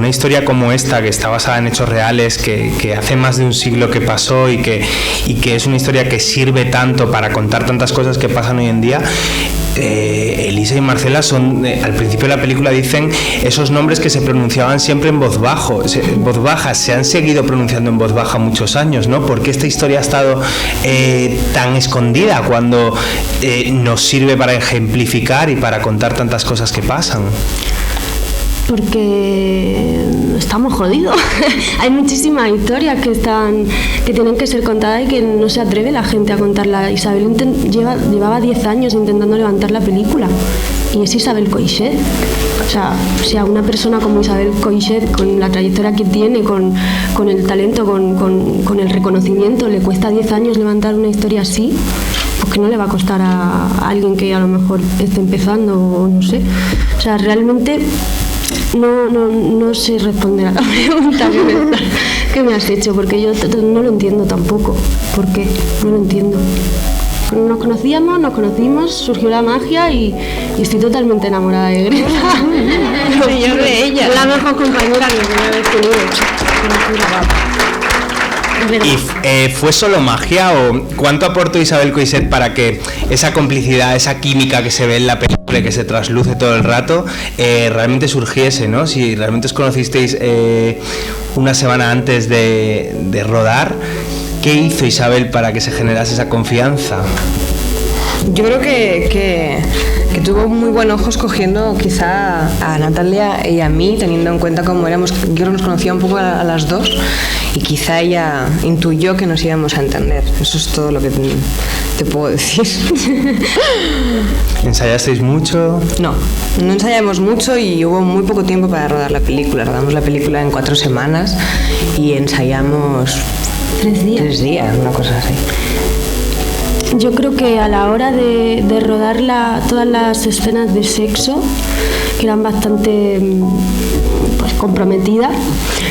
una historia como esta, que está basada en hechos reales, que hace más de un siglo que pasó y que es una historia que sirve tanto para contar tantas cosas que pasan hoy en día, Elisa y Marcela son, al principio de la película dicen esos nombres que se pronunciaban siempre en voz baja, se han seguido pronunciando en voz baja muchos años, ¿no? ¿Por qué esta historia ha estado tan escondida cuando nos sirve para ejemplificar y para contar tantas cosas que pasan? Porque estamos jodidos. Hay muchísimas historias que tienen que ser contadas y que no se atreve la gente a contarla. Isabel llevaba 10 años intentando levantar la película, y es Isabel Coixet. O sea, si a una persona como Isabel Coixet, con la trayectoria que tiene, con el talento, con el reconocimiento, le cuesta 10 años levantar una historia así, pues que no le va a costar a alguien que a lo mejor esté empezando, o no sé. O sea, realmente no sé responder a la pregunta que me has hecho, porque yo no lo entiendo tampoco. ¿Por qué? No lo entiendo. Nos conocimos, surgió la magia y estoy totalmente enamorada de Greta. Yo de ella. La mejor compañera que me he tenido. ¿Y fue solo magia o cuánto aportó Isabel Coixet para que esa complicidad, esa química que se ve en la película, que se trasluce todo el rato, realmente surgiese, ¿no? Si realmente os conocisteis una semana antes de rodar, ¿qué hizo Isabel para que se generase esa confianza? Yo creo que tuvo muy buen ojo escogiendo quizá a Natalia y a mí, teniendo en cuenta cómo éramos. Yo creo que nos conocía un poco a las dos y quizá ella intuyó que nos íbamos a entender. Eso es todo lo que te puedo decir. ¿Ensayasteis mucho? No ensayamos mucho y hubo muy poco tiempo para rodar la película. Rodamos la película en 4 semanas y ensayamos 3 días, una cosa así. Yo creo que a la hora de rodar todas las escenas de sexo, que eran bastante comprometidas,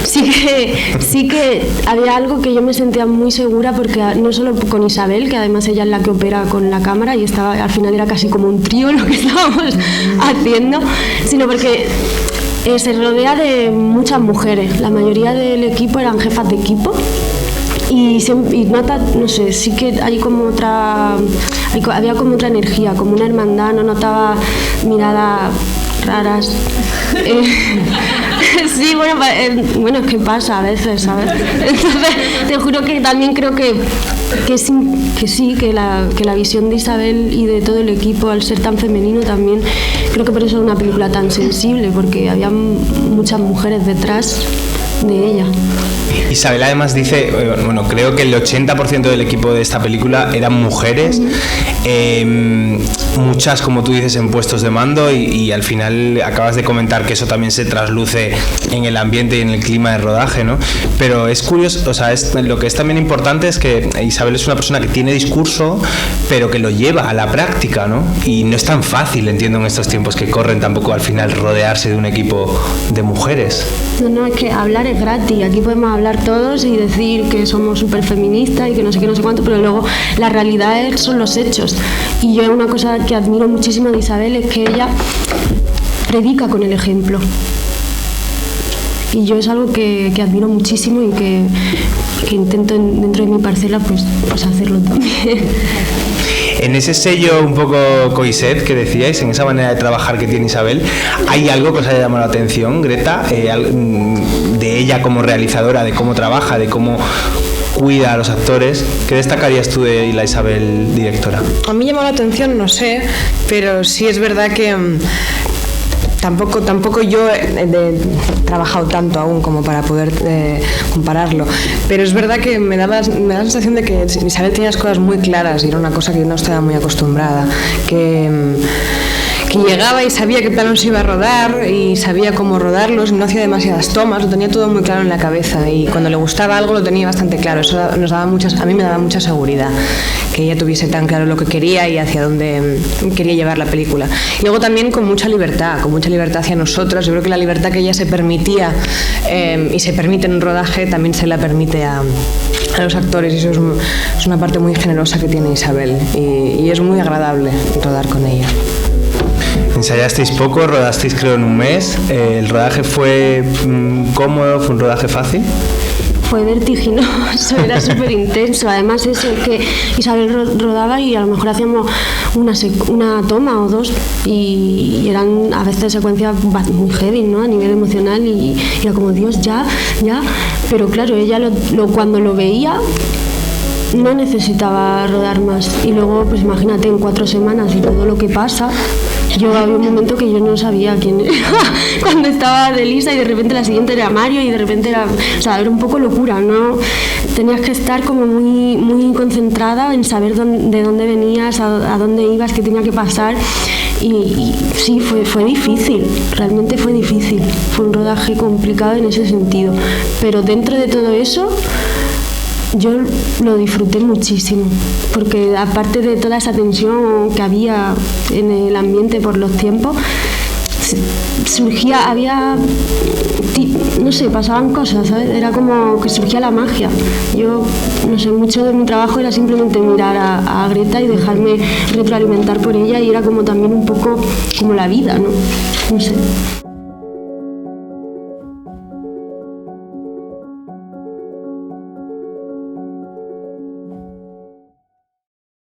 sí que había algo que yo me sentía muy segura, porque no solo con Isabel, que además ella es la que opera con la cámara y al final era casi como un trío lo que estábamos haciendo, sino porque se rodea de muchas mujeres. La mayoría del equipo eran jefas de equipo. Y nota, no sé, sí que había como otra energía, como una hermandad, no notaba miradas raras. Sí, bueno, es que pasa a veces, ¿sabes? Entonces, te juro que también creo que la visión de Isabel y de todo el equipo, al ser tan femenino, también creo que por eso es una película tan sensible, porque había muchas mujeres detrás de ella. Isabel además dice, bueno, creo que el 80% del equipo de esta película eran mujeres, muchas, como tú dices, en puestos de mando, y al final acabas de comentar que eso también se trasluce en el ambiente y en el clima de rodaje, ¿no? Pero es curioso, o sea, lo que es también importante es que Isabel es una persona que tiene discurso, pero que lo lleva a la práctica, ¿no? Y no es tan fácil, entiendo, en estos tiempos que corren, tampoco al final rodearse de un equipo de mujeres. No, es que hablar es gratis. Aquí podemos hablar todos y decir que somos súper feministas y que no sé qué, no sé cuánto, pero luego la realidad son los hechos. Y yo, una cosa que admiro muchísimo de Isabel es que ella predica con el ejemplo. Y yo es algo que admiro muchísimo y que intento dentro de mi parcela pues hacerlo también. En ese sello un poco Coixet que decíais, en esa manera de trabajar que tiene Isabel, ¿hay algo que os haya llamado la atención, Greta, de ella como realizadora, de cómo trabaja, de cómo cuida a los actores? ¿Qué destacarías tú de la Isabel directora? A mí llamó la atención, no sé, pero sí es verdad que tampoco yo he trabajado tanto aún como para poder compararlo, pero es verdad que me da la sensación de que Isabel tenía las cosas muy claras y era una cosa que yo no estaba muy acostumbrada, que llegaba y sabía qué planos iba a rodar y sabía cómo rodarlos, no hacía demasiadas tomas, lo tenía todo muy claro en la cabeza, y cuando le gustaba algo lo tenía bastante claro. Eso a mí me daba mucha seguridad, que ella tuviese tan claro lo que quería y hacia dónde quería llevar la película. Y luego también con mucha libertad hacia nosotros. Yo creo que la libertad que ella se permitía y se permite en un rodaje también se la permite a los actores, y eso es una parte muy generosa que tiene Isabel, y es muy agradable rodar con ella. Ensayasteis poco, rodasteis creo en un mes. ¿El rodaje fue cómodo? ¿Fue un rodaje fácil? Fue vertiginoso, era súper intenso. Además es el que Isabel rodaba y a lo mejor hacíamos una toma o dos y eran a veces secuencias muy heavy, ¿no? A nivel emocional y era como Dios, ya. Pero claro, ella cuando lo veía no necesitaba rodar más. Y luego, pues imagínate, en 4 semanas y todo lo que pasa. Yo había un momento que yo no sabía quién era cuando estaba de Elisa y de repente la siguiente era Mario y de repente era un poco locura, ¿no? Tenías que estar como muy, muy concentrada en saber de dónde venías, a dónde ibas, qué tenía que pasar y sí, fue difícil, realmente fue difícil, fue un rodaje complicado en ese sentido, pero dentro de todo eso yo lo disfruté muchísimo, porque aparte de toda esa tensión que había en el ambiente por los tiempos, pasaban cosas, ¿sabes? Era como que surgía la magia. Yo, no sé, mucho de mi trabajo era simplemente mirar a Greta y dejarme retroalimentar por ella y era como también un poco como la vida, ¿no? No sé.